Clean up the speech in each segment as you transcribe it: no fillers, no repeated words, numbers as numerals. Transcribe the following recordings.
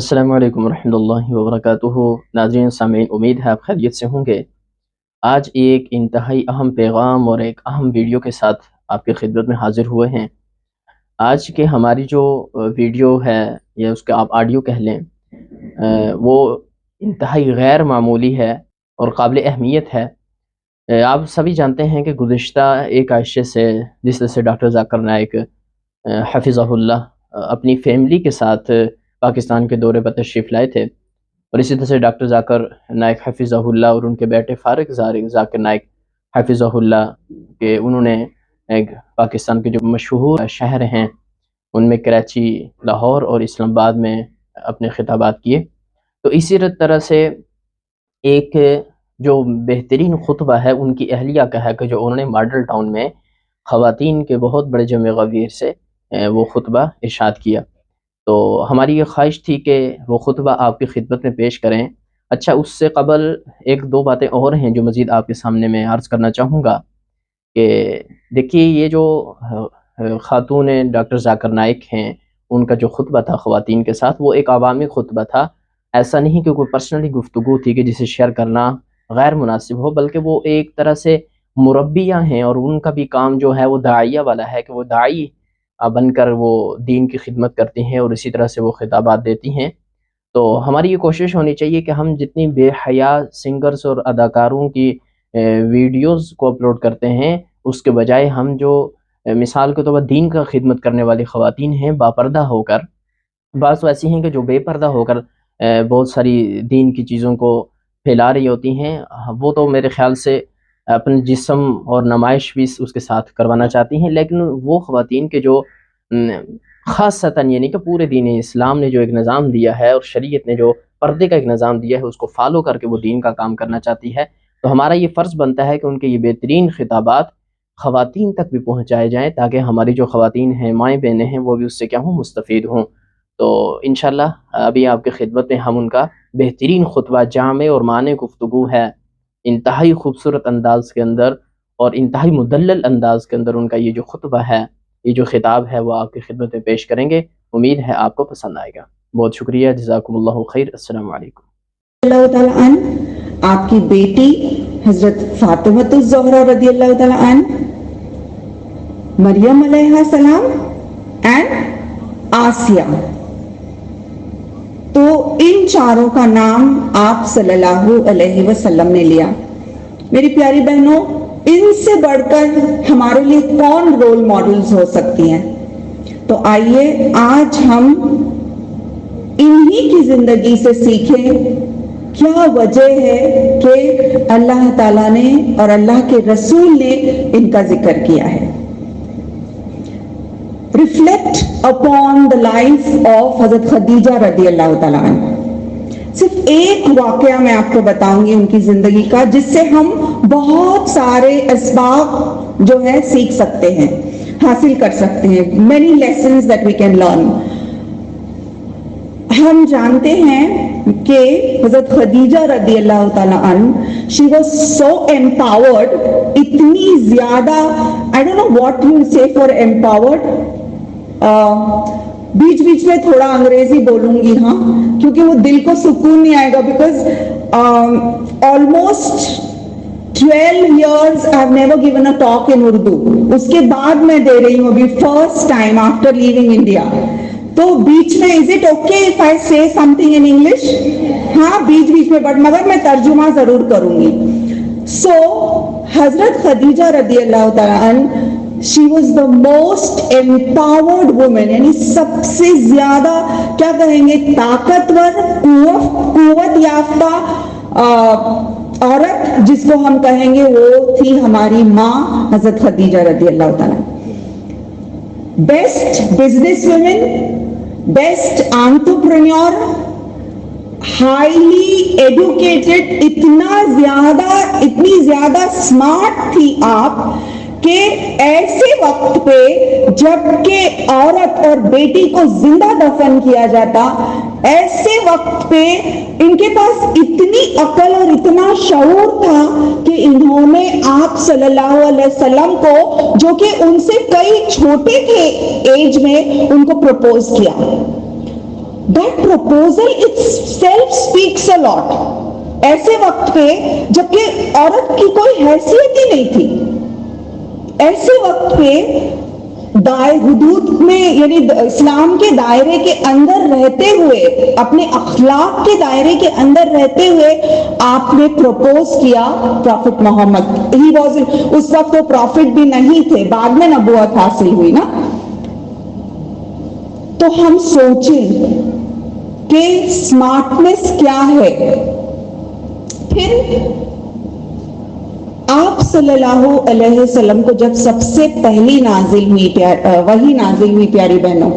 السلام علیکم ورحمۃ اللہ وبرکاتہ۔ ناظرین سامعین، امید ہے آپ خیریت سے ہوں گے۔ آج ایک انتہائی اہم پیغام اور ایک اہم ویڈیو کے ساتھ آپ کی خدمت میں حاضر ہوئے ہیں۔ آج کے ہماری جو ویڈیو ہے یا اس کا آپ آڈیو کہہ لیں، وہ انتہائی غیر معمولی ہے اور قابل اہمیت ہے۔ آپ سبھی جانتے ہیں کہ گزشتہ ایک عرصے سے جس طرح سے ڈاکٹر ذاکر نائک حفظہ اللہ اپنی فیملی کے ساتھ پاکستان کے دورے پر تشریف لائے تھے، اور اسی طرح سے ڈاکٹر ذاکر نائک حفظہ اللہ اور ان کے بیٹے فارق ذاکر نائک حفظہ اللہ کہ انہوں نے پاکستان کے جو مشہور شہر ہیں ان میں کراچی، لاہور اور اسلام آباد میں اپنے خطابات کیے۔ تو اسی طرح سے ایک جو بہترین خطبہ ہے ان کی اہلیہ کا ہے کہ جو انہوں نے ماڈل ٹاؤن میں خواتین کے بہت بڑے جمع غویر سے وہ خطبہ ارشاد کیا۔ تو ہماری یہ خواہش تھی کہ وہ خطبہ آپ کی خدمت میں پیش کریں۔ اچھا، اس سے قبل ایک دو باتیں اور ہیں جو مزید آپ کے سامنے میں عرض کرنا چاہوں گا کہ دیکھیے، یہ جو خاتون ڈاکٹر ذاکر نائک ہیں ان کا جو خطبہ تھا خواتین کے ساتھ، وہ ایک عوامی خطبہ تھا۔ ایسا نہیں کہ کوئی پرسنلی گفتگو تھی کہ جسے شیئر کرنا غیر مناسب ہو، بلکہ وہ ایک طرح سے مربیہ ہیں اور ان کا بھی کام جو ہے وہ داعیہ والا ہے کہ وہ داعی بن کر وہ دین کی خدمت کرتی ہیں اور اسی طرح سے وہ خطابات دیتی ہیں۔ تو ہماری یہ کوشش ہونی چاہیے کہ ہم جتنی بے حیا سنگرز اور اداکاروں کی ویڈیوز کو اپلوڈ کرتے ہیں، اس کے بجائے ہم جو مثال کے طور پر دین کا خدمت کرنے والی خواتین ہیں باپردہ ہو کر، بعض ایسی ہیں کہ جو بے پردہ ہو کر بہت ساری دین کی چیزوں کو پھیلا رہی ہوتی ہیں، وہ تو میرے خیال سے اپنے جسم اور نمائش بھی اس کے ساتھ کروانا چاہتی ہیں، لیکن وہ خواتین کے جو خاصتاً یعنی کہ پورے دین اسلام نے جو ایک نظام دیا ہے اور شریعت نے جو پردے کا ایک نظام دیا ہے اس کو فالو کر کے وہ دین کا کام کرنا چاہتی ہے، تو ہمارا یہ فرض بنتا ہے کہ ان کے یہ بہترین خطابات خواتین تک بھی پہنچائے جائیں تاکہ ہماری جو خواتین ہیں، مائیں بہنیں ہیں، وہ بھی اس سے کیا ہوں، مستفید ہوں۔ تو انشاءاللہ ابھی آپ کی خدمت میں ہم ان کا بہترین خطبہ جامع اور معنی گفتگو ہے، انتہائی خوبصورت انداز کے اندر اور انتہائی مدلل انداز کے اندر ان کا یہ جو خطبہ ہے، یہ جو خطاب ہے، وہ آپ کی خدمت میں پیش کریں گے۔ امید ہے آپ کو پسند آئے گا۔ بہت شکریہ، جزاکم اللہ خیر۔ السلام علیکم۔ اللہ تعالیٰ عنہ، آپ کی بیٹی حضرت فاطمہ الزہرا رضی اللہ تعالیٰ عنہ، مریم علیہ السلام اینڈ آسیہ، تو ان چاروں کا نام آپ صلی اللہ علیہ وسلم نے لیا۔ میری پیاری بہنوں، ان سے بڑھ کر ہمارے لیے کون رول ماڈلز ہو سکتی ہیں؟ تو آئیے آج ہم انہی کی زندگی سے سیکھیں کیا وجہ ہے کہ اللہ تعالیٰ نے اور اللہ کے رسول نے ان کا ذکر کیا ہے۔ Reflect upon the life of حضرت خدیجہ رضی اللہ تعالیٰ عنہ۔ صرف ایک واقعہ میں آپ کو بتاؤں گی ان کی زندگی کا، جس سے ہم بہت سارے اسباق جو ہے سیکھ سکتے ہیں، حاصل کر سکتے ہیں۔ many lessons that we can learn۔ ہم جانتے ہیں کہ حضرت خدیجہ رضی اللہ تعالیٰ عنہ she was so empowered، اتنی زیادہ I don't know what you say for empowered، بیچ بیچ میں تھوڑا انگریزی بولوں گی ہاں، کیونکہ وہ دل کو سکون نہیں آئے گا، because almost 12 years I've never given a talk in Urdu۔ اس کے بعد میں دے رہی ہوں ابھی first time after leaving India۔ تو بیچ میں is it okay if I say something in English؟ ہاں بیچ بیچ میں، بٹ مگر میں ترجمہ ضرور کروں گی۔ So حضرت خدیجہ رضی اللہ تعالیٰ عنہ she was the most empowered woman، یعنی سب سے زیادہ کیا کہیں گے، طاقتور، قوت یافتہ عورت جس کو ہم کہیں گے وہ تھی ہماری ماں حضرت خدیجہ رضی اللہ تعالیٰ۔ Best business women, best entrepreneur, highly advocated, اتنی زیادہ اسمارٹ تھی آپ کہ ایسے وقت پہ جب کہ عورت اور بیٹی کو زندہ دفن کیا جاتا، ایسے وقت پہ ان کے پاس اتنی عقل اور اتنا شعور تھا کہ انہوں نے آپ صلی اللہ علیہ وسلم کو، جو کہ ان سے کئی چھوٹے تھے ایج میں، ان کو پروپوز کیا۔ That proposal itself speaks a lot. ایسے وقت پہ جبکہ عورت کی کوئی حیثیت ہی نہیں تھی، ایسے وقت پہ حدود میں یعنی اسلام کے دائرے کے اندر رہتے ہوئے، اپنے اخلاق کے دائرے کے اندر رہتے ہوئے آپ نے پروپوز کیا پروفٹ محمد. ہی واز، اس وقت وہ پروفٹ بھی نہیں تھے، بعد میں نبوت حاصل ہوئی نا. تو ہم سوچیں کہ سمارٹنس کیا ہے. پھر آپ صلی اللہ علیہ وسلم کو جب سب سے پہلی وحی نازل ہوئی پیاری بہنوں،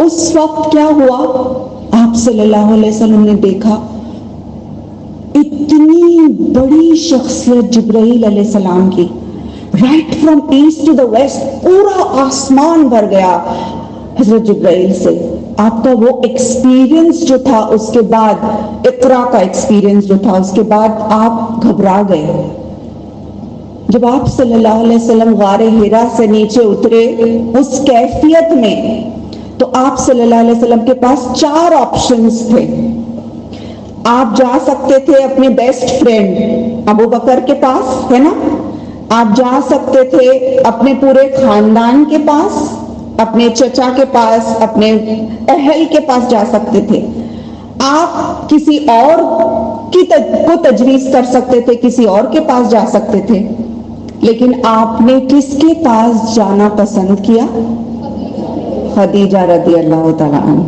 اس وقت کیا ہوا؟ آپ صلی اللہ علیہ وسلم نے دیکھا اتنی بڑی شخصیت جبرائیل علیہ السلام کی، right from east to the west, پورا آسمان بھر گیا حضرت جبرائیل سے. آپ کا وہ ایکسپیرینس جو تھا، اس کے بعد اقرا کا ایکسپیرینس جو تھا، اس کے بعد آپ گھبرا گئے. جب آپ صلی اللہ علیہ وسلم غار حرا سے نیچے اترے اس کیفیت میں، تو آپ صلی اللہ علیہ وسلم کے پاس 4 آپشنز تھے. آپ جا سکتے تھے اپنے بیسٹ فرینڈ ابو بکر کے پاس، ہے نا، آپ جا سکتے تھے اپنے پورے خاندان کے پاس، اپنے چچا کے پاس، اپنے اہل کے پاس جا سکتے تھے. آپ کسی اور کو تجویز کر سکتے تھے، کسی اور کے پاس جا سکتے تھے. لیکن آپ نے کس کے پاس جانا پسند کیا؟ خدیجہ رضی اللہ تعالیٰ عنہ.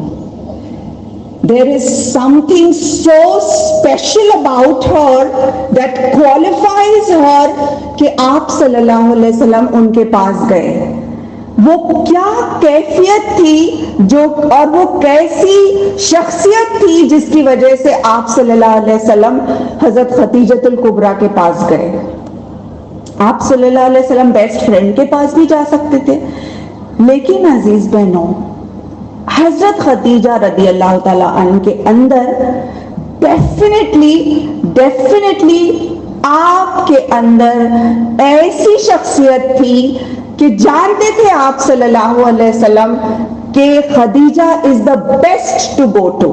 There is something so special about her that qualifies her کہ آپ صلی اللہ علیہ وسلم ان کے پاس گئے. وہ کیا کیفیت تھی جو، اور وہ کیسی شخصیت تھی جس کی وجہ سے آپ صلی اللہ علیہ وسلم حضرت خدیجۃ الکبریٰ کے پاس گئے. آپ صلی اللہ علیہ وسلم بیسٹ فرینڈ کے پاس بھی جا سکتے تھے، لیکن عزیز بہنوں، حضرت خدیجہ رضی اللہ تعالیٰ عنہ کے اندر ڈیفینیٹلی آپ کے اندر ایسی شخصیت تھی کہ جانتے تھے آپ صلی اللہ علیہ وسلم کہ Khadija is the best to go to.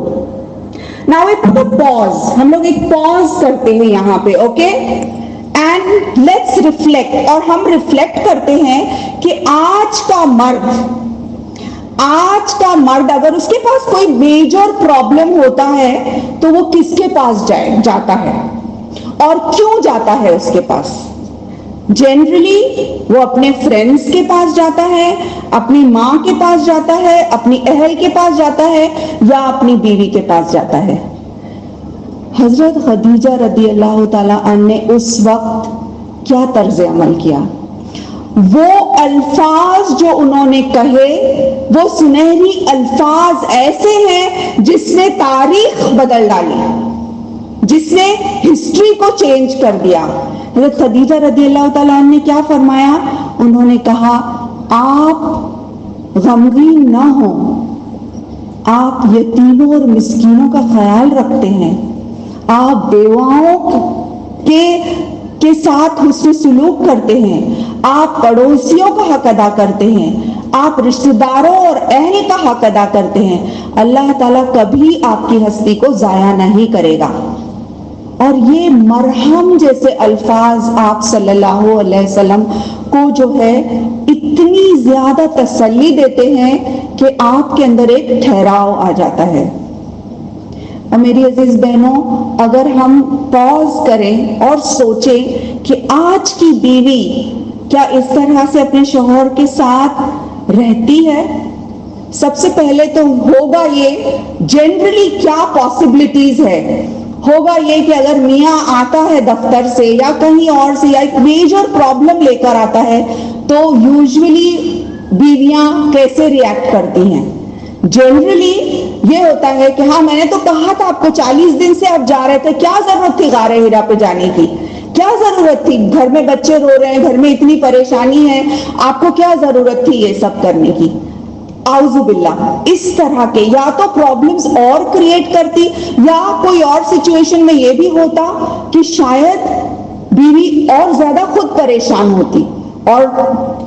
Now we put a pause, ہم لوگ ایک پاز کرتے ہیں یہاں پہ، اوکے، اینڈ لیٹس ریفلیکٹ. اور ہم ریفلیکٹ کرتے ہیں کہ آج کا مرد اگر اس کے پاس کوئی میجر پرابلم ہوتا ہے تو وہ کس کے پاس جاتا ہے اور کیوں جاتا ہے اس کے پاس؟ جنرلی وہ اپنے فرینڈز کے پاس جاتا ہے، اپنی ماں کے پاس جاتا ہے، اپنی اہل کے پاس جاتا ہے، یا اپنی بیوی کے پاس جاتا ہے. حضرت خدیجہ رضی اللہ تعالیٰ عنہ نے اس وقت کیا طرز عمل کیا؟ وہ الفاظ جو انہوں نے کہے، وہ سنہری الفاظ ایسے ہیں جس نے تاریخ بدل ڈالی، جس نے ہسٹری کو چینج کر دیا. حضرت خدیجہ رضی اللہ تعالیٰ عنہ نے کیا فرمایا؟ انہوں نے کہا آپ غمگین نہ ہوں، آپ یتیموں اور مسکینوں کا خیال رکھتے ہیں، آپ بیواؤں کے ساتھ حسن سلوک کرتے ہیں، آپ پڑوسیوں کا حق ادا کرتے ہیں، آپ رشتہ داروں اور اہل کا حق ادا کرتے ہیں. اللہ تعالیٰ کبھی آپ کی ہستی کو ضائع نہیں کرے گا. اور یہ مرہم جیسے الفاظ آپ صلی اللہ علیہ وسلم کو جو ہے اتنی زیادہ تسلی دیتے ہیں کہ آپ کے اندر ایک ٹھہراؤ آ جاتا ہے. اور میری عزیز بہنوں، اگر ہم پاز کریں اور سوچیں کہ آج کی بیوی کیا اس طرح سے اپنے شوہر کے ساتھ رہتی ہے؟ سب سے پہلے تو ہوگا یہ جنرلی کیا پاسبلٹیز ہے. ہوگا یہ کہ اگر میاں آتا ہے دفتر سے یا کہیں اور سے یا ایک میجر پرابلم لے کر آتا ہے تو یوزولی بیویاں کیسے ریئیکٹ کرتی ہیں؟ جنرلی یہ ہوتا ہے کہ ہاں میں نے تو کہا تھا آپ کو 40 دن سے آپ جا رہے تھے، کیا ضرورت تھی غار حرا پہ جانے کی؟ کیا ضرورت تھی؟ گھر میں بچے رو رہے ہیں، گھر میں اتنی پریشانی ہے، آپ کو کیا ضرورت تھی یہ سب کرنے کی؟ اعوذ باللہ. اس طرح کے یا تو پرابلمز اور کریٹ کرتی، یا کوئی اور سچویشن میں یہ بھی ہوتا کہ شاید بیوی اور زیادہ خود پریشان ہوتی اور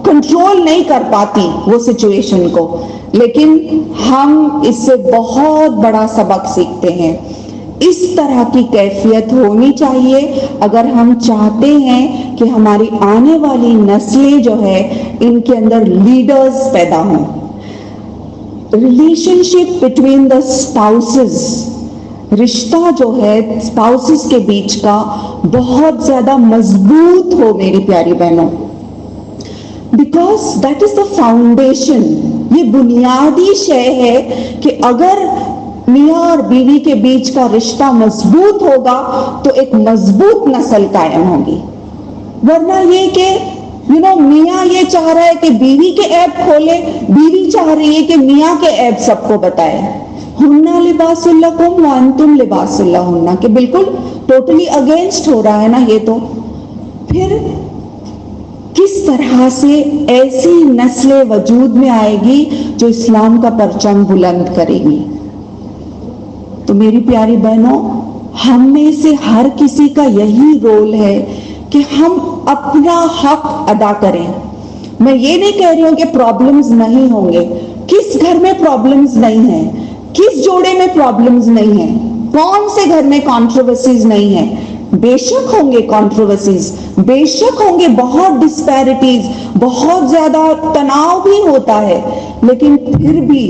کنٹرول نہیں کر پاتی وہ سچویشن کو. لیکن ہم اس سے بہت بڑا سبق سیکھتے ہیں. اس طرح کی کیفیت ہونی چاہیے اگر ہم چاہتے ہیں کہ ہماری آنے والی نسلیں جو ہے ان کے اندر لیڈرز پیدا ہوں. Relation ship between the spouses, رشتہ جو ہے اسپاؤسز کے بیچ کا بہت زیادہ مضبوط ہو میری پیاری بہنوں، because that is the foundation. یہ بنیادی شے ہے کہ اگر میاں اور بیوی کے بیچ کا رشتہ مضبوط ہوگا تو ایک مضبوط نسل قائم ہوگی. ورنہ یہ کہ میاں یہ چاہ رہا ہے کہ بیوی کے عیب کھولے، بیوی چاہ رہی ہے کہ میاں کے عیب سب کو بتائے. ہننا لباس لکم وانتم لباس لہن، کہ بالکل ٹوٹلی اگینسٹ ہو رہا ہے نا یہ. تو پھر کس طرح سے ایسی نسل وجود میں آئے گی جو اسلام کا پرچم بلند کرے گی؟ تو میری پیاری بہنوں، ہم میں سے ہر کسی کا یہی رول ہے کہ ہم اپنا حق ادا کریں. میں یہ نہیں کہہ رہی ہوں کہ پرابلمز نہیں ہوں گے. کس گھر میں پرابلمز نہیں ہیں؟ کس جوڑے میں پرابلمز نہیں ہیں؟ کون سے گھر میں کانٹروورسیز نہیں ہیں؟ بے شک ہوں گے کانٹروورسیز، بے شک ہوں گے بہت ڈسپیرٹیز، بہت زیادہ تناؤ بھی ہوتا ہے. لیکن پھر بھی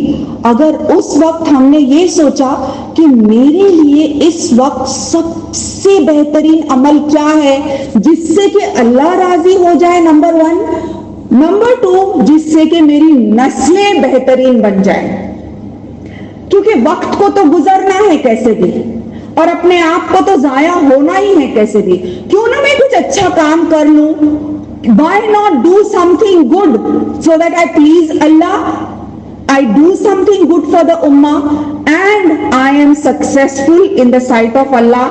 اگر اس وقت ہم نے یہ سوچا کہ میرے لیے اس وقت سب سے بہترین عمل کیا ہے جس سے کہ اللہ راضی ہو جائے، نمبر 1، نمبر 2 جس سے کہ میری نسلیں بہترین بن جائیں. کیونکہ وقت کو تو گزرنا ہے کیسے بھی، اور اپنے آپ کو تو ضائع ہونا ہی ہے کیسے بھی. کیوں نہ میں کچھ اچھا کام کر لوں؟ Why not do something good so that I please Allah? I do something good for the ummah and I am successful in the sight of Allah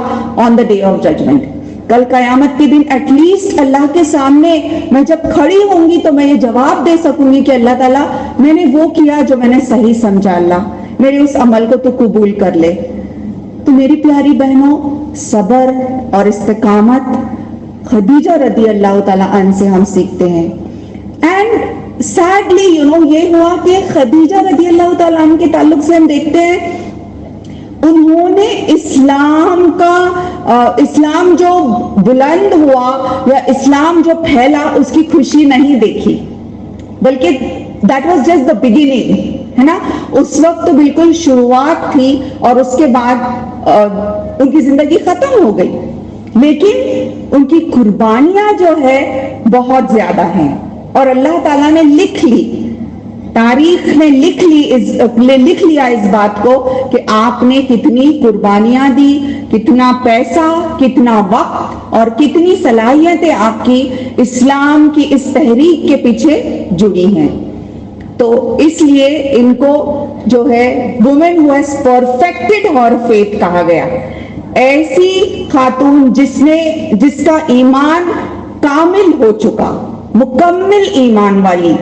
on the day of judgment. کل قیامت کے دن at least اللہ کے سامنے میں جب کھڑی ہوں گی تو میں یہ جواب دے سکوں گی کہ اللہ تعالیٰ میں نے وہ کیا جو میں نے صحیح سمجھا، اللہ میرے اس عمل کو تو قبول کر لے. تو میری پیاری بہنوں، صبر اور استقامت خدیجہ رضی اللہ تعالیٰ عنہ سے ہم سیکھتے ہیں. اینڈ سیڈلی یہ ہوا کہ خدیجہ رضی اللہ تعالیٰ عنہ کے تعلق سے ہم دیکھتے ہیں انہوں نے اسلام جو بلند ہوا یا اسلام جو پھیلا اس کی خوشی نہیں دیکھی، بلکہ that was just the beginning, ہے نا. اس وقت تو بالکل شروعات تھی اور اس کے بعد ان کی زندگی ختم ہو گئی. لیکن ان کی قربانیاں جو ہے بہت زیادہ ہیں اور اللہ تعالیٰ نے لکھ لی، تاریخ نے لکھ لیا اس بات کو کہ آپ نے کتنی قربانیاں دی، کتنا پیسہ، کتنا وقت اور کتنی صلاحیتیں آپ کی اسلام کی اس تحریک کے پیچھے جڑی ہیں. تو اس لیے ان کو جو ہے woman who has perfected her faith کہا گیا. ایسی خاتون جس کا ایمان کامل ہو چکا، مکمل ایمان والی.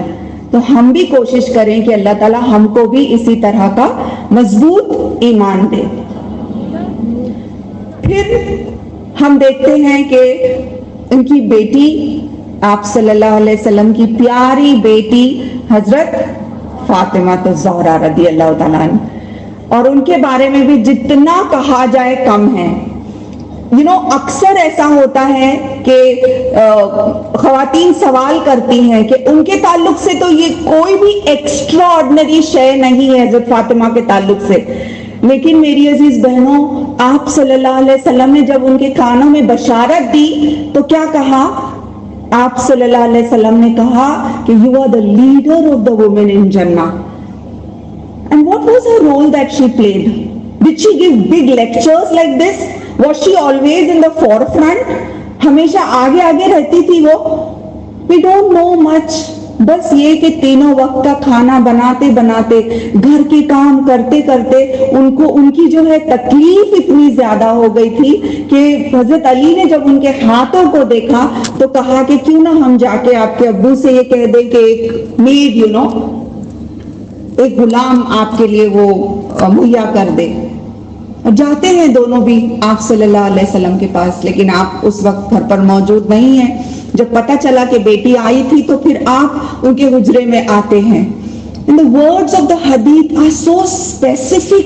تو ہم بھی کوشش کریں کہ اللہ تعالیٰ ہم کو بھی اسی طرح کا مضبوط ایمان دے. پھر ہم دیکھتے ہیں کہ ان کی بیٹی آپ صلی اللہ علیہ وسلم کی پیاری بیٹی حضرت فاطمہ الزہرا رضی اللہ تعالیٰ عنہ، اور ان کے بارے میں بھی جتنا کہا جائے کم ہے. اکثر ایسا ہوتا ہے کہ خواتین سوال کرتی ہیں کہ ان کے تعلق سے تو یہ کوئی بھی ایکسٹرا آرڈنری شے نہیں ہے حضرت فاطمہ کے تعلق سے. لیکن میری عزیز بہنوں، آپ صلی اللہ علیہ وسلم نے جب ان کے کانوں میں بشارت دی تو کیا کہا؟ آپ صلی اللہ علیہ وسلم نے کہا کہ you are the leader of the women in Jannah. And what was her role that she played? Did she give big lectures like this? Was she always in the forefront? ہمیشہ آگے آگے رہتی تھی وہ؟ We don't know much. بس یہ کہ تینوں وقت کا کھانا بناتے بناتے، گھر کے کام کرتے کرتے ان کی جو ہے تکلیف اتنی زیادہ ہو گئی تھی کہ حضرت علی نے جب ان کے ہاتھوں کو دیکھا تو کہا کہ کیوں نہ ہم جا کے آپ کے ابو سے یہ کہہ دیں کہ ایک میڈ ایک غلام آپ کے لیے وہ مہیا کر دے. جاتے ہیں دونوں بھی آپ صلی اللہ علیہ وسلم کے پاس، لیکن آپ اس وقت گھر پر موجود نہیں ہیں. جب پتہ چلا کہ بیٹی آئی تھی تو پھر آپ ان کے حجرے میں آتے ہیں And the words of the hadith are so specific,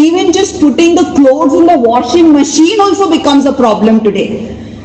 even just putting the clothes in the washing machine also becomes a problem today.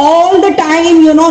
all the time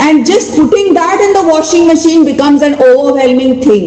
and just putting that in the washing machine becomes an overwhelming thing.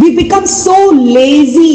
We become so lazy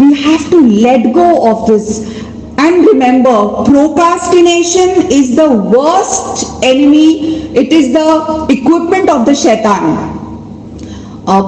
we have to let go of this. And remember, procrastination is the worst enemy. It is the equipment of the shaitan.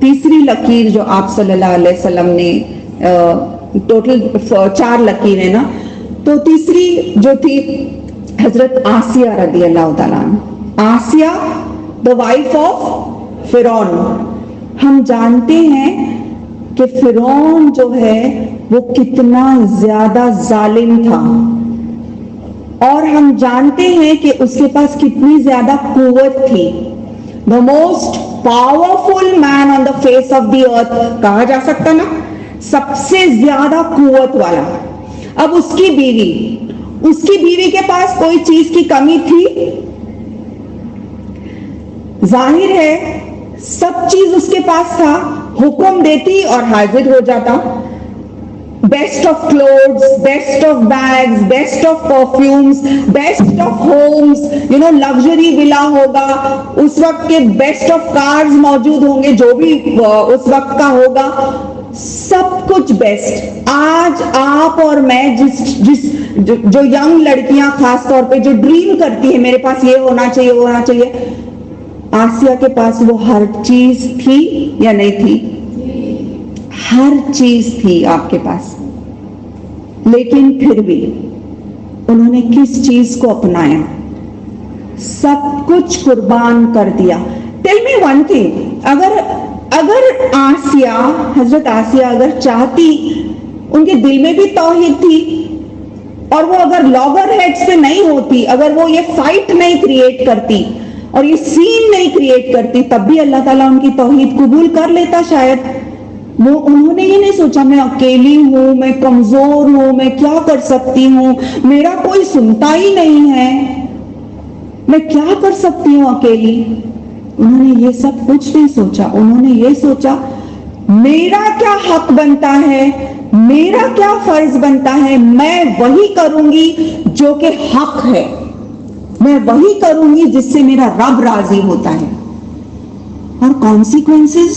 تیسری لکیر جو آپ صلی اللہ علیہ وسلم نے total 4 لکیر ہے نا, تو تیسری جو تھی حضرت آسیہ رضی اللہ تعالیٰ عنہ. آسیہ the wife of فرعون. ہم جانتے ہیں کہ فرعون جو ہے وہ کتنا زیادہ ظالم تھا, اور ہم جانتے ہیں کہ اس کے پاس کتنی زیادہ قوت تھی. the most powerful man on the face of the earth کہا جا سکتا نا, سب سے زیادہ قوت والا. اب اس کی بیوی کے پاس کوئی چیز کی کمی تھی؟ ظاہر ہے سب چیز اس کے پاس تھا, حکم دیتی اور حاضر ہو جاتا. Best of clothes, best of bags, best of perfumes, best of homes, luxury villa ہوگا, اس وقت کے بیسٹ آف کارز موجود ہوں گے, جو بھی اس وقت کا ہوگا, سب کچھ بیسٹ. آج آپ اور میں جو ینگ لڑکیاں خاص طور پہ جو ڈریم کرتی ہیں میرے پاس یہ ہونا چاہیے وہ ہونا چاہیے, آسیہ کے پاس وہ ہر چیز تھی یا نہیں تھی؟ ہر چیز تھی آپ کے پاس, لیکن پھر بھی انہوں نے کس چیز کو اپنایا؟ سب کچھ قربان کر دیا. ٹیل می ون تھنگ, اگر آسیہ, حضرت آسیہ اگر چاہتی, ان کے دل میں بھی توحید تھی, اور وہ اگر لاگر ہیڈ سے نہیں ہوتی, اگر وہ یہ فائٹ نہیں کریٹ کرتی اور یہ سین نہیں کریٹ کرتی, تب بھی اللہ تعالیٰ ان کی توحید قبول کر لیتا شاید. انہوں نے یہ نہیں سوچا میں اکیلی ہوں, میں کمزور ہوں, میں کیا کر سکتی ہوں, میرا کوئی سنتا ہی نہیں ہے, میں کیا کر سکتی ہوں اکیلی. انہوں نے یہ سب کچھ نہیں سوچا. انہوں نے یہ سوچا میرا کیا حق بنتا ہے, میرا کیا فرض بنتا ہے, میں وہی کروں گی جو کہ حق ہے, میں وہی کروں گی جس سے میرا رب راضی ہوتا ہے. اور کانسیکوینسز,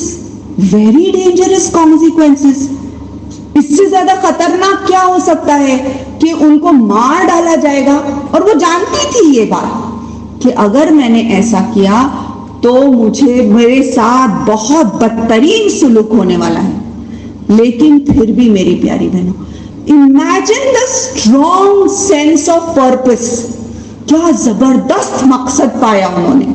ویری ڈینجرس کانسیکوینسز. اس سے زیادہ خطرناک کیا ہو سکتا ہے کہ ان کو مار ڈالا جائے گا. اور وہ جانتی تھی یہ بات کہ اگر میں نے ایسا کیا تو میرے ساتھ بہت بدترین سلوک ہونے والا ہے. لیکن پھر بھی میری پیاری بہنوں, imagine the strong sense of purpose. کیا زبردست مقصد پایا انہوں نے.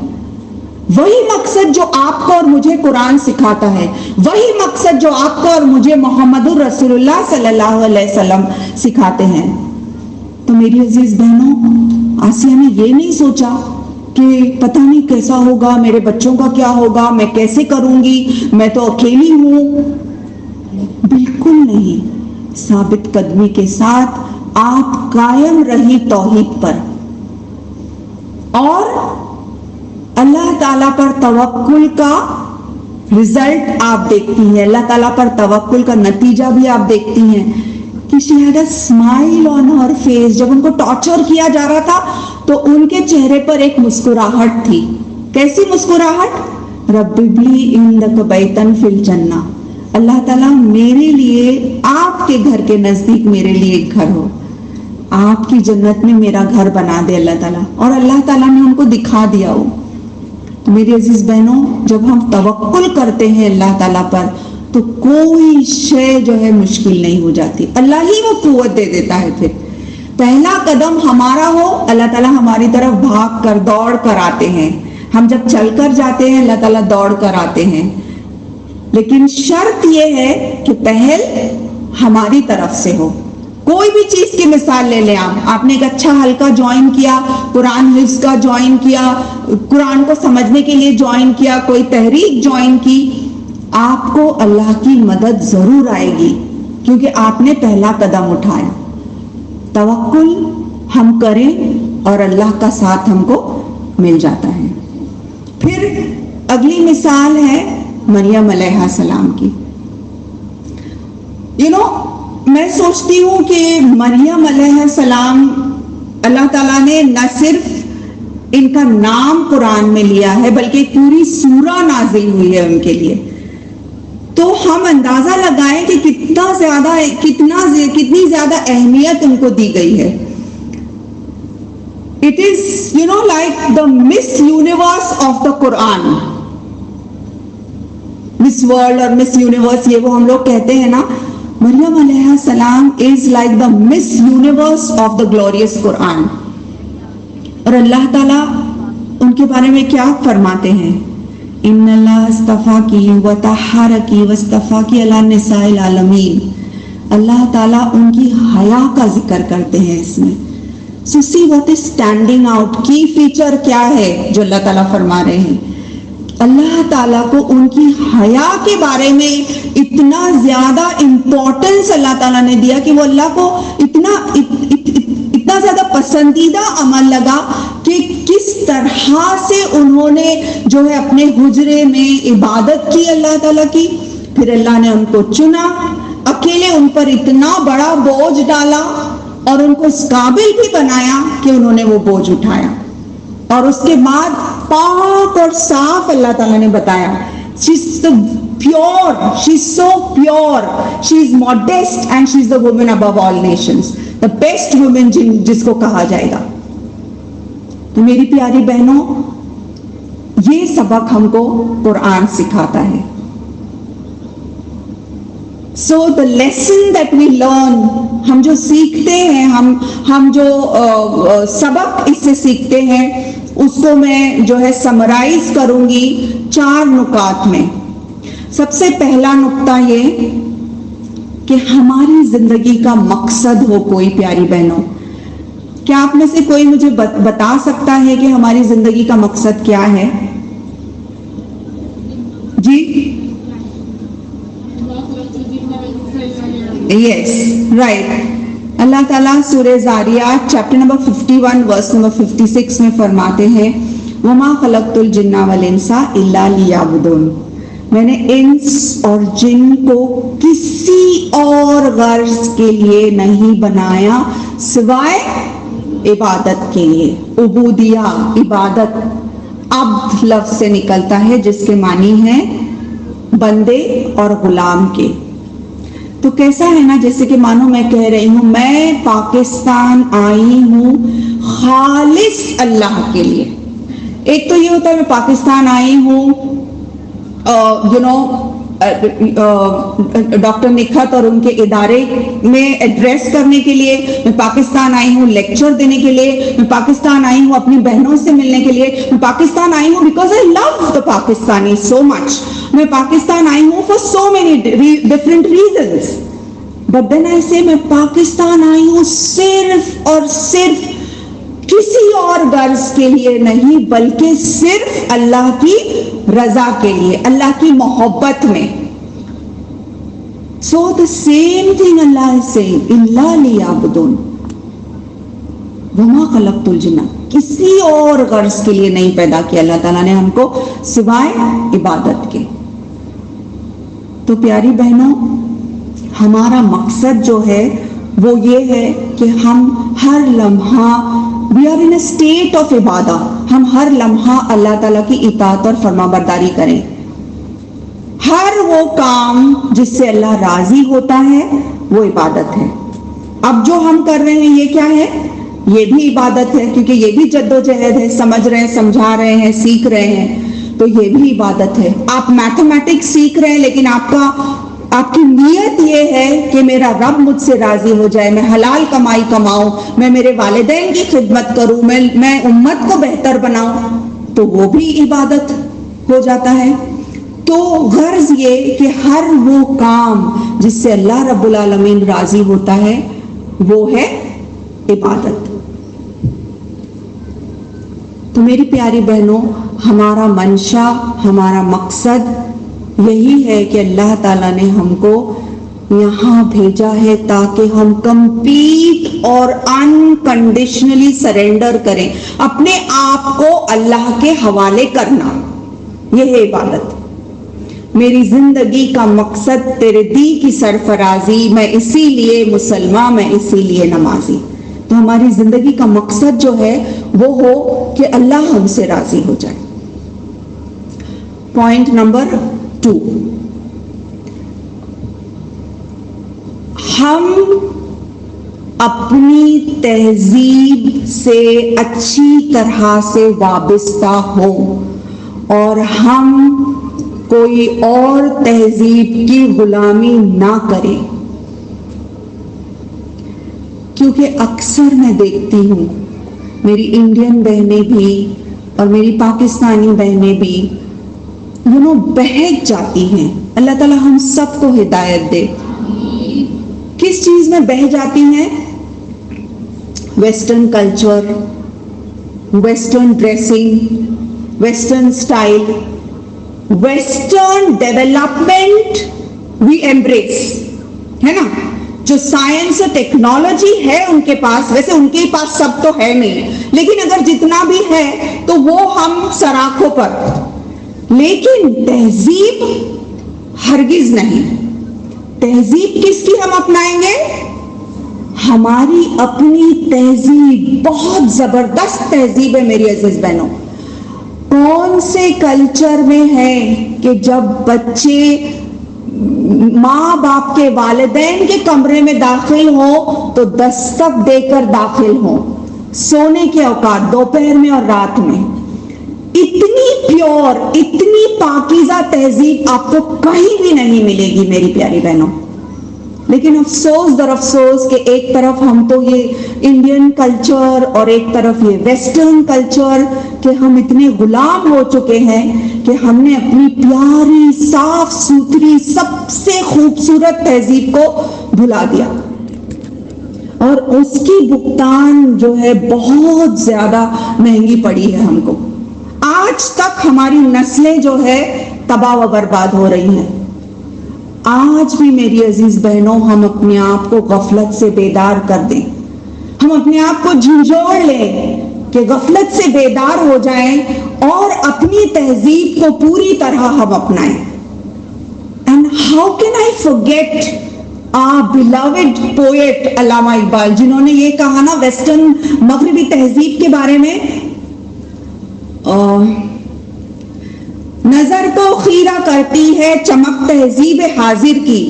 وہی مقصد جو آپ کو اور مجھے قرآن سکھاتا ہے, وہی مقصد جو آپ کو اور مجھے محمد الرسول اللہ صلی اللہ علیہ وسلم سکھاتے ہیں. تو میری عزیز بہنوں, آسیہ نے یہ نہیں سوچا کہ پتہ نہیں کیسا ہوگا, میرے بچوں کا کیا ہوگا, میں کیسے کروں گی, میں تو اکیلی ہوں. بالکل نہیں. ثابت قدمی کے ساتھ آپ قائم رہی توحید پر, اور اللہ تعالیٰ پر توکل کا رزلٹ آپ دیکھتی ہیں, اللہ تعالیٰ پر توکل کا نتیجہ بھی آپ دیکھتی ہیں کہ she had a smile on her face. جب ان کو ٹارچر کیا جا رہا تھا تو ان کے چہرے پر ایک مسکراہٹ تھی. کیسی مسکراہٹ؟ رب ابلی عندک بیتن فی الجنہ, اللہ تعالیٰ میرے لیے آپ کے گھر کے نزدیک میرے لیے ایک گھر ہو, آپ کی جنت میں میرا گھر بنا دے اللہ تعالیٰ. اور اللہ تعالیٰ نے ان کو دکھا دیا ہو. تو میری عزیز بہنوں, جب ہم توکل کرتے ہیں اللہ تعالیٰ پر تو کوئی شے جو ہے مشکل نہیں ہو جاتی, اللہ ہی وہ قوت دے دیتا ہے. پھر پہلا قدم ہمارا ہو, اللہ تعالیٰ ہماری طرف بھاگ کر دوڑ کر آتے ہیں. ہم جب چل کر جاتے ہیں اللہ تعالیٰ دوڑ کر آتے ہیں, لیکن شرط یہ ہے کہ پہل ہماری طرف سے ہو. کوئی بھی چیز کی مثال لے لیں آپ نے ایک اچھا حلقہ جوائن کیا, قرآن حفظ کا جوائن کیا, قرآن کو سمجھنے کے لیے جوائن کیا, کوئی تحریک جوائن کی, آپ کو اللہ کی مدد ضرور آئے گی کیونکہ آپ نے پہلا قدم اٹھایا. توکل ہم کریں اور اللہ کا ساتھ ہم کو مل جاتا ہے. پھر اگلی مثال ہے مریم علیہ السلام کی. میں سوچتی ہوں کہ مریم علیہ السلام اللہ تعالیٰ نے نہ صرف ان کا نام قرآن میں لیا ہے بلکہ پوری سورہ نازل ہوئی ہے ان کے لیے. تو ہم اندازہ لگائیں کہ کتنی زیادہ اہمیت ان کو دی گئی ہے. It is like the Miss Universe of the Quran. Miss world اور مس یونیورس یہ وہ ہم لوگ کہتے ہیں نا. مریم علیہ السلام is like the Miss Universe of the glorious Quran. اور اللہ تعالیٰ ان کے بارے میں کیا فرماتے ہیں؟ ان اللہ اصطفاکی وطہرکی واصطفاکی علی نساء العالمین. اللہ تعالیٰ ان کی حیا کا ذکر کرتے ہیں اس میں. So see what is standing out, کی فیچر کیا ہے جو اللہ تعالیٰ فرما رہے ہیں. اللہ تعالیٰ کو ان کی حیا کے بارے میں اتنا زیادہ امپورٹنس اللہ تعالیٰ نے دیا کہ وہ اللہ کو اتنا زیادہ پسندیدہ عمل لگا کہ کس طرح سے انہوں نے جو ہے اپنے حجرے میں عبادت کی اللہ تعالیٰ کی. پھر اللہ نے ان کو چنا, اکیلے ان پر اتنا بڑا بوجھ ڈالا اور ان کو اس قابل بھی بنایا کہ انہوں نے وہ بوجھ اٹھایا. اور اس کے بعد پاک اور صاف اللہ تعالیٰ نے بتایا she's so pure, she's so pure, she's modest and she's the woman above all nations, the best woman جس کو کہا جائے گا. تو میری پیاری بہنوں, یہ سبق ہم کو قرآن سکھاتا ہے. So the lesson that we learn, ہم جو سیکھتے ہیں, ہم جو سبق اس سے سیکھتے ہیں, اس کو میں جو ہے سمرائز کروں گی 4 نکات میں. سب سے پہلا نقطہ یہ کہ ہماری زندگی کا مقصد ہو. کوئی پیاری بہنوں, کیا آپ میں سے کوئی مجھے بتا سکتا ہے کہ ہماری زندگی کا مقصد کیا ہے؟ جی یس رائٹ. اللہ تعالیٰ سورہ زاریات چیپٹر نمبر 51 ورس نمبر 56 میں فرماتے ہیں وَمَا خَلَقْتُ الْجِنَّ وَالْإِنسَ إِلَّا لِيَعْبُدُونَ. میں نے انس اور جن کو کسی اور غرض کے لیے نہیں بنایا سوائے عبادت کے لیے. عبودیہ, عبادت, عبد لفظ سے نکلتا ہے جس کے معنی ہے بندے اور غلام کے. تو کیسا ہے نا, جیسے کہ مانو میں کہہ رہی ہوں میں پاکستان آئی ہوں خالص اللہ کے لیے. ایک تو یہ ہوتا ہے میں پاکستان آئی ہوں ڈاکٹر نکھت اور ان کے ادارے میں ایڈریس کرنے کے لیے, میں پاکستان آئی ہوں لیکچر دینے کے لیے, میں پاکستان آئی ہوں اپنی بہنوں سے ملنے کے لیے, میں پاکستان آئی ہوں بیکاز آئی لو دا پاکستانی سو مچ, میں پاکستان آئی ہوں for so many different reasons. But then آئی سے میں پاکستان آئی ہوں صرف اور صرف کسی اور غرض کے لیے نہیں بلکہ صرف اللہ کی رضا کے لیے, اللہ کی محبت میں. So the same thing Allah is saying, إِلَّا لِيَعْبُدُونَ وَمَا خَلَقْتُ الْجِنَّ. کسی اور غرض کے لیے نہیں پیدا کیا اللہ تعالیٰ نے ہم کو سوائے عبادت کے. تو پیاری بہنوں, ہمارا مقصد جو ہے وہ یہ ہے کہ ہم ہر لمحہ we are in a state of Ubadah, ہم ہر لمحہ اللہ تعالیٰ کی اطاعت اور فرما برداری کریں. ہر وہ کام جس سے اللہ راضی ہوتا ہے وہ عبادت ہے. اب جو ہم کر رہے ہیں یہ کیا ہے؟ یہ بھی عبادت ہے, کیونکہ یہ بھی جد و جہد ہے, سمجھ رہے ہیں, سمجھا رہے ہیں, سیکھ رہے ہیں, تو یہ بھی عبادت ہے. آپ میتھمیٹکس سیکھ رہے ہیں لیکن آپ کی نیت یہ ہے کہ میرا رب مجھ سے راضی ہو جائے, میں حلال کمائی کماؤں, میں میرے والدین کی خدمت کروں, میں امت کو بہتر بناؤں, تو وہ بھی عبادت ہو جاتا ہے. تو غرض یہ کہ ہر وہ کام جس سے اللہ رب العالمین راضی ہوتا ہے وہ ہے عبادت. تو میری پیاری بہنوں, ہمارا منشا, ہمارا مقصد یہی ہے کہ اللہ تعالیٰ نے ہم کو یہاں بھیجا ہے تاکہ ہم کمپلیٹ اور انکنڈیشنلی سرنڈر کریں, اپنے آپ کو اللہ کے حوالے کرنا. یہ ہے عبادت. میری زندگی کا مقصد تیرے دی کی سرفرازی, میں اسی لیے مسلمان, میں اسی لیے نمازی. تو ہماری زندگی کا مقصد جو ہے وہ ہو کہ اللہ ہم سے راضی ہو جائے. پوائنٹ نمبر 2, ہم اپنی تہذیب سے اچھی طرح سے وابستہ ہوں اور ہم کوئی اور تہذیب کی غلامی نہ کرے. کیونکہ اکثر میں دیکھتی ہوں میری انڈین بہنیں بھی اور میری پاکستانی بہنیں بھی بہک جاتی ہیں. اللہ تعالیٰ ہم سب کو ہدایت دے. کس چیز میں بہہ جاتی ہیں؟ Western culture, western dressing, western style, western development we embrace, ہے نا. جو سائنس اور ٹیکنالوجی ہے ان کے پاس، ویسے ان کے پاس سب تو ہے نہیں، لیکن اگر جتنا بھی ہے تو وہ ہم سراخوں پر، لیکن تہذیب ہرگز نہیں. تہذیب کس کی ہم اپنائیں گے؟ ہماری اپنی تہذیب. بہت زبردست تہذیب ہے میری عزیز بہنوں. کون سے کلچر میں ہے کہ جب بچے ماں باپ کے والدین کے کمرے میں داخل ہو تو دستک دے کر داخل ہو، سونے کے اوقات، دوپہر میں اور رات میں. اتنی پیور، اتنی پاکیزہ تہذیب آپ کو کہیں بھی نہیں ملے گی میری پیاری بہنوں. لیکن افسوس در افسوس کہ ایک طرف ہم تو یہ انڈین کلچر اور ایک طرف یہ ویسٹرن کلچر کہ ہم اتنے غلام ہو چکے ہیں کہ ہم نے اپنی پیاری صاف ستھری سب سے خوبصورت تہذیب کو بھلا دیا، اور اس کی بھگتان جو ہے بہت زیادہ مہنگی پڑی ہے ہم کو. آج تک ہماری نسلیں جو ہے تباہ و برباد ہو رہی ہیں. آج بھی میری عزیز بہنوں ہم اپنے آپ کو غفلت سے بیدار کر دیں، ہم اپنے آپ کو جھنجھوڑ لیں کہ غفلت سے بیدار ہو جائیں اور اپنی تہذیب کو پوری طرح ہم اپنائیں. And how can I forget our beloved poet علامہ اقبال، جنہوں نے یہ کہا نا ویسٹرن مغربی تہذیب کے بارے میں، نظر تو خیرہ کرتی ہے چمک تہذیب حاضر کی،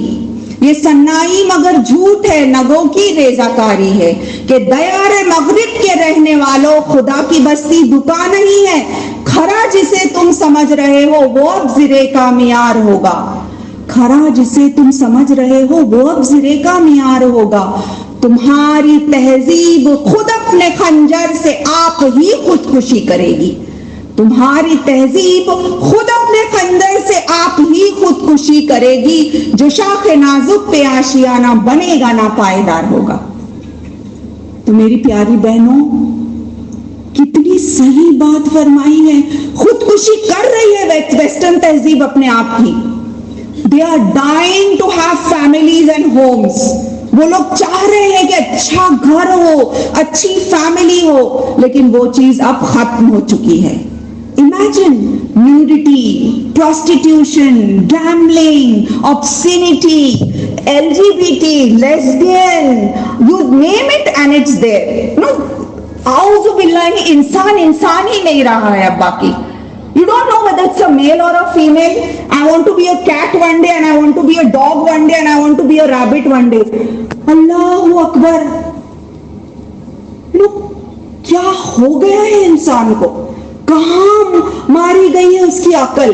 یہ سنائی مگر جھوٹ ہے نگوں کی ریزہ کاری ہے، کہ دیار مغرب کے رہنے والوں خدا کی بستی دکان نہیں ہے، کھرا جسے تم سمجھ رہے ہو وہ اب زرے کا معیار ہوگا. کھرا جسے تم سمجھ رہے ہو وہ اب زرے کا معیار ہوگا. تمہاری تہذیب خود اپنے خنجر سے آپ ہی خودکشی کرے گی. تمہاری تہذیب خود اپنے خنجر سے آپ ہی خودکشی کرے گی، جو شاخ نازک پہ آشیانہ بنے گا نہ پائیدار ہوگا. تو میری پیاری بہنوں کتنی صحیح بات فرمائی ہے. خودکشی کر رہی ہے ویسٹرن تہذیب اپنے آپ کی. They are dying to have families and homes. وہ لوگ چاہ رہے ہیں کہ اچھا گھر ہو، اچھی فیملی ہو، لیکن وہ چیز اب ختم ہو چکی ہے. Imagine nudity, prostitution, gambling, obscenity, LGBT, lesbian, you name it and it's there. No, اعوذ باللہ، انسان ہی نہیں رہا ہے اب باقی. You don't know whether it's a male or a female. I want to be a cat one day and I want to be a dog one day and I want to be a rabbit one day. اللہ اکبر. لوگ کیا ہو گیا ہے انسان کو؟ کہاں ماری گئی ہے اس کی عقل؟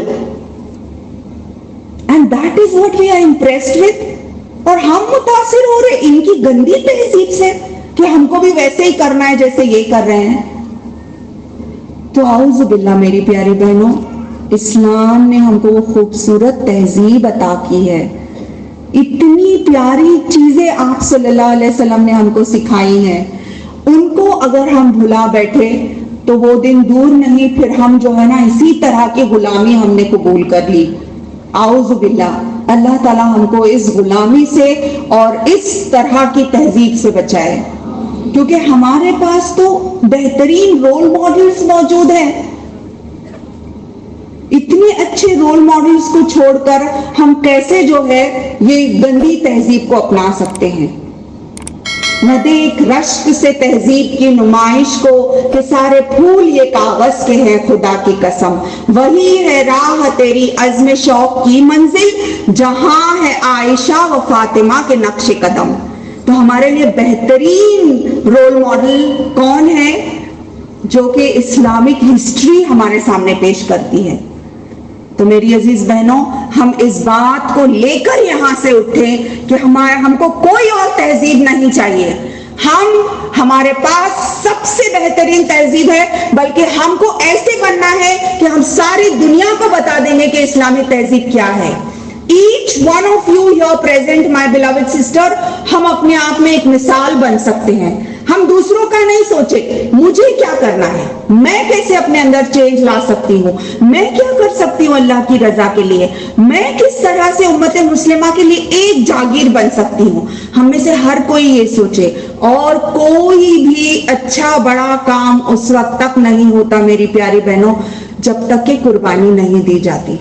And that is what we are impressed with. اور ہم متاثر ہو رہے ان کی گندی تہذیب سے کہ ہم کو بھی ویسے ہی کرنا ہے جیسے یہ کر رہے ہیں. تو اعوذ باللہ میری پیاری بہنوں، اسلام نے ہم کو وہ خوبصورت تہذیب عطا کی ہے. اتنی پیاری چیزیں آپ صلی اللہ علیہ وسلم نے ہم کو سکھائی ہیں. ان کو اگر ہم بھلا بیٹھے تو وہ دن دور نہیں، پھر ہم جو ہے نا اسی طرح کی غلامی ہم نے قبول کر لی. اعوذ باللہ. اللہ تعالیٰ ہم کو اس غلامی سے اور اس طرح کی تہذیب سے بچائے، کیونکہ ہمارے پاس تو بہترین رول ماڈلز موجود ہیں. اتنے اچھے رول ماڈلز کو چھوڑ کر ہم کیسے جو ہے یہ گندی تہذیب کو اپنا سکتے ہیں؟ نہ دیکھ رشک سے تہذیب کی نمائش کو کہ سارے پھول یہ کاغذ کے ہیں خدا کی قسم. وہی ہے راہ تیری عزم شوق کی منزل، جہاں ہے عائشہ و فاطمہ کے نقش قدم. تو ہمارے لیے بہترین رول ماڈل کون ہے جو کہ اسلامک ہسٹری ہمارے سامنے پیش کرتی ہے؟ تو تو میری عزیز بہنوں، ہم اس بات کو لے کر یہاں سے اٹھیں کہ ہم کو کوئی اور تہذیب نہیں چاہیے. ہمارے پاس سب سے بہترین تہذیب ہے، بلکہ ہم کو ایسے بننا ہے کہ ہم ساری دنیا کو بتا دیں گے کہ اسلامی تہذیب کیا ہے. Each one of you here present, my beloved sister, ہم اپنے آپ میں ایک مثال بن سکتے ہیں. ہم دوسروں کا نہیں سوچے مجھے کیا کرنا ہے، میں کیسے اپنے اندر چینج لا سکتی ہوں، میں کیا کر سکتی ہوں اللہ کی رضا کے لیے، میں کس طرح سے امت مسلمہ کے لیے ایک جاگیر بن سکتی ہوں. ہم میں سے ہر کوئی یہ سوچے. اور کوئی بھی اچھا بڑا کام اس وقت تک نہیں ہوتا میری پیاری بہنوں جب تک کہ قربانی نہیں دی جاتی.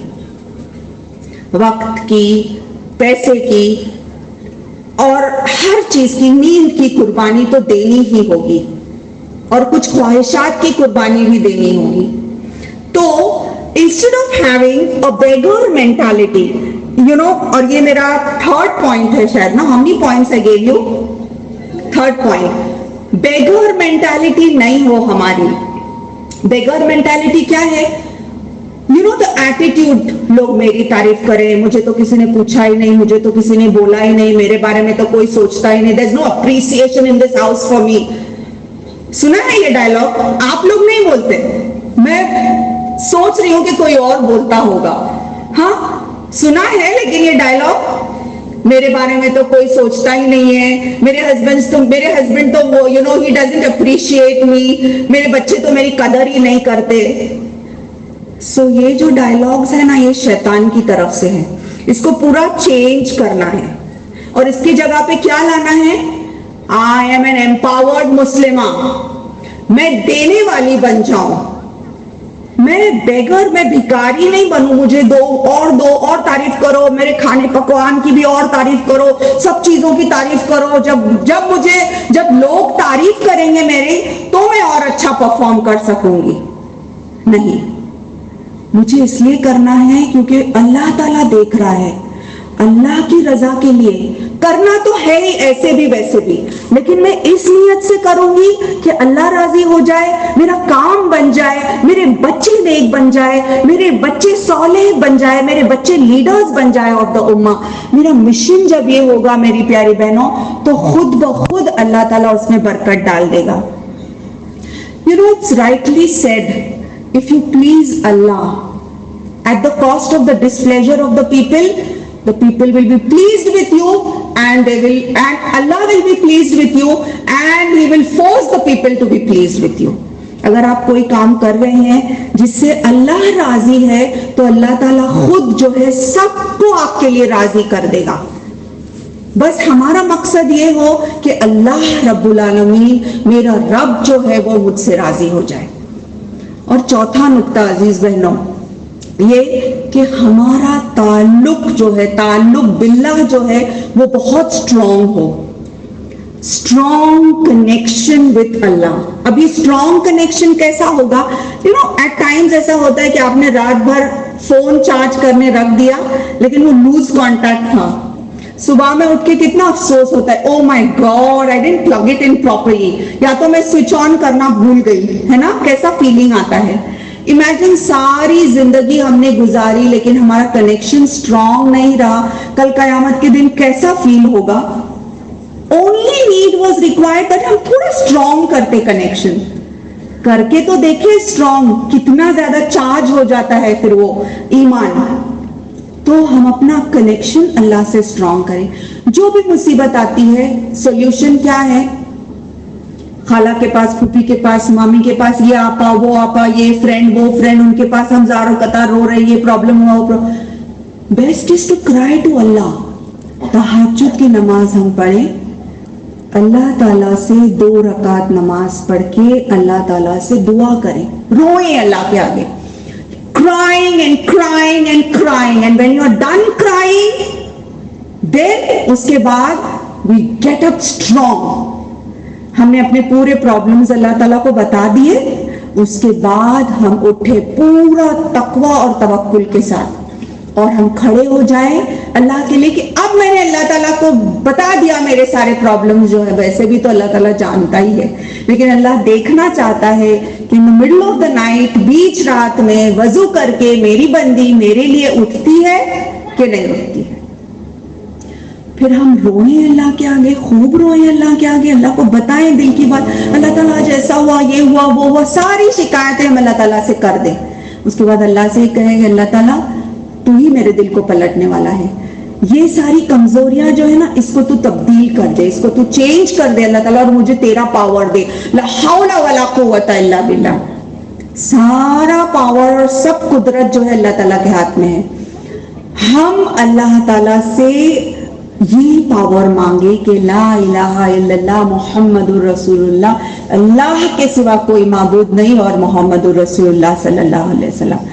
وقت کی، پیسے کی اور ہر چیز کی، نیند کی قربانی تو دینی ہی ہوگی، اور کچھ خواہشات کی قربانی بھی دینی ہوگی. تو instead of having a beggar mentality, اور یہ میرا تھرڈ پوائنٹ ہے شاید نا، how many points I gave you؟ Third point, beggar mentality نہیں ہو ہماری. beggar mentality کیا ہے؟ the attitude، لوگ میری تعریف کریں، مجھے تو کسی نے پوچھا ہی نہیں، مجھے تو کسی نے بولا ہی نہیں، میرے بارے میں تو کوئی سوچتا ہی نہیں، there's no appreciation in this house for me. سنا ہے یہ ڈائلاگ؟ آپ لوگ نہیں بولتے، میں سوچ رہی ہوں کہ کوئی اور بولتا ہوگا. ہاں سنا ہے، لیکن یہ ڈائلاگ میرے بارے میں تو کوئی سوچتا ہی نہیں ہے، میرے ہسبینڈ تو وہ he doesn't appreciate me، میرے بچے تو میری قدر ہی نہیں کرتے. سو یہ جو ڈائلاگز ہے نا، یہ شیطان کی طرف سے ہے. اس کو پورا چینج کرنا ہے اور اس کی جگہ پہ کیا لانا ہے؟ I am an empowered مسلمہ. میں دینے والی بن جاؤں، میں بیگر، میں بھکاری نہیں بنوں. مجھے دو اور تعریف کرو، میرے کھانے پکوان کی بھی اور تعریف کرو، سب چیزوں کی تعریف کرو. جب لوگ تعریف کریں گے میری تو میں اور اچھا پرفارم کر سکوں گی. نہیں، مجھے اس لیے کرنا ہے کیونکہ اللہ تعالیٰ دیکھ رہا ہے. اللہ کی رضا کے لیے کرنا تو ہے ہی، ایسے بھی ویسے بھی، لیکن میں اس نیت سے کروں گی کہ اللہ راضی ہو جائے، میرا کام بن جائے، میرے بچے نیک بن جائے، میرے بچے صالح بن جائے، میرے بچے لیڈرز بن جائے آف دا امہ. میرا مشن جب یہ ہوگا میری پیاری بہنوں تو خود بخود اللہ تعالیٰ اس میں برکت ڈال دے گا. It's rightly said, if you please Allah at the cost of the displeasure of the people will be pleased with you, and Allah will be pleased with you, and He will force the people to be pleased with you. اگر آپ کوئی کام کر رہے ہیں جس سے اللہ راضی ہے تو اللہ تعالیٰ خود جو ہے سب کو آپ کے لیے راضی کر دے گا. بس ہمارا مقصد یہ ہو کہ اللہ رب العالمین، میرا رب جو ہے وہ مجھ سے راضی ہو جائے. اور چوتھا نقطہ عزیز بہنوں یہ کہ ہمارا تعلق جو ہے، تعلق باللہ جو ہے وہ بہت اسٹرانگ ہو. Strong connection with Allah. اب یہ اسٹرانگ کنیکشن کیسا ہوگا؟ ایٹ ٹائمز ایسا ہوتا ہے کہ آپ نے رات بھر فون چارج کرنے رکھ دیا لیکن وہ لوز کانٹیکٹ تھا. صبح میں اٹھ کے کتنا افسوس ہوتا ہے، oh my God I didn't plug it in properly, یا تو میں سوئچ آن کرنا بھول گئی، ہے نا؟ کیسا فیلنگ آتا ہے. امیجن ساری زندگی ہم نے گزاری لیکن ہمارا کنیکشن اسٹرانگ نہیں رہا، کل قیامت کے دن کیسا فیل ہوگا؟ Only need was required that ہم تھوڑا اسٹرانگ کرتے کنیکشن. کر کے تو دیکھیں اسٹرانگ کتنا زیادہ چارج ہو جاتا ہے پھر وہ ایمان. تو ہم اپنا کنیکشن اللہ سے اسٹرانگ کریں. جو بھی مصیبت آتی ہے سولوشن کیا ہے؟ خالہ کے پاس، پھوپھی کے پاس، مامی کے پاس، یہ آپا وہ آپا، یہ فرینڈ وہ فرینڈ، ان کے پاس ہم زاروں قطار رو رہے، یہ پرابلم ہوا. Best is to cry to Allah. تہجد کی نماز ہم پڑھیں، اللہ تعالیٰ سے 2 رکعت نماز پڑھ کے اللہ تعالیٰ سے دعا کریں، روئیں اللہ کے آگے. Crying and crying and crying, and when you are done crying, then اس کے بعد we get up strong. ہم نے اپنے پورے پرابلمز اللہ تعالیٰ کو بتا دیے، اس کے بعد ہم اٹھے پورا تقوی اور توکل کے ساتھ. اور ہم کھڑے ہو جائیں اللہ کے لیے کہ اب میں نے اللہ تعالیٰ کو بتا دیا میرے سارے پرابلم جو ہے. ویسے بھی تو اللہ تعالیٰ جانتا ہی ہے, لیکن اللہ دیکھنا چاہتا ہے کہ مڈل آف دا نائٹ, بیچ رات میں وضو کر کے میری بندی میرے لیے اٹھتی ہے کہ نہیں اٹھتی ہے. پھر ہم روئیں اللہ کے آگے, خوب روئیں اللہ کے آگے, اللہ کو بتائیں دل کی بات, اللہ تعالیٰ آج ایسا ہوا, یہ ہوا, وہ ہوا, ساری شکایتیں ہم اللہ تعالیٰ سے کر دیں. اس کے بعد اللہ سے کہیں گے اللہ تعالیٰ تو ہی میرے دل کو پلٹنے والا ہے, یہ ساری کمزوریاں جو ہے نا اس کو تو تبدیل کر دے, اس کو تو چینج کر دے اللہ تعالیٰ, اور مجھے تیرا پاور دے. لا حول ولا قوت الا باللہ. سارا پاور اور سب قدرت جو ہے اللہ تعالیٰ کے ہاتھ میں ہے. ہم اللہ تعالیٰ سے یہ پاور مانگے کہ لا الہ الا اللہ محمد الرسول اللہ, اللہ کے سوا کوئی معبود نہیں اور محمد الرسول اللہ صلی اللہ علیہ وسلم.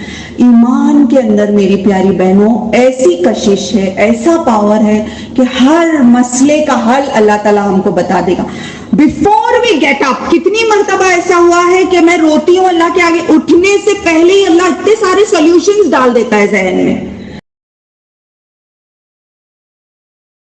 ایمان کے اندر میری پیاری بہنوں ایسی کشش ہے, ایسا پاور ہے کہ ہر مسئلے کا حل اللہ تعالیٰ ہم کو بتا دے گا. بفور وی گیٹ اپ, کتنی مرتبہ ایسا ہوا ہے کہ میں روتی ہوں اللہ کے آگے, اٹھنے سے پہلے ہی اللہ اتنے سارے سولوشنز ڈال دیتا ہے ذہن میں.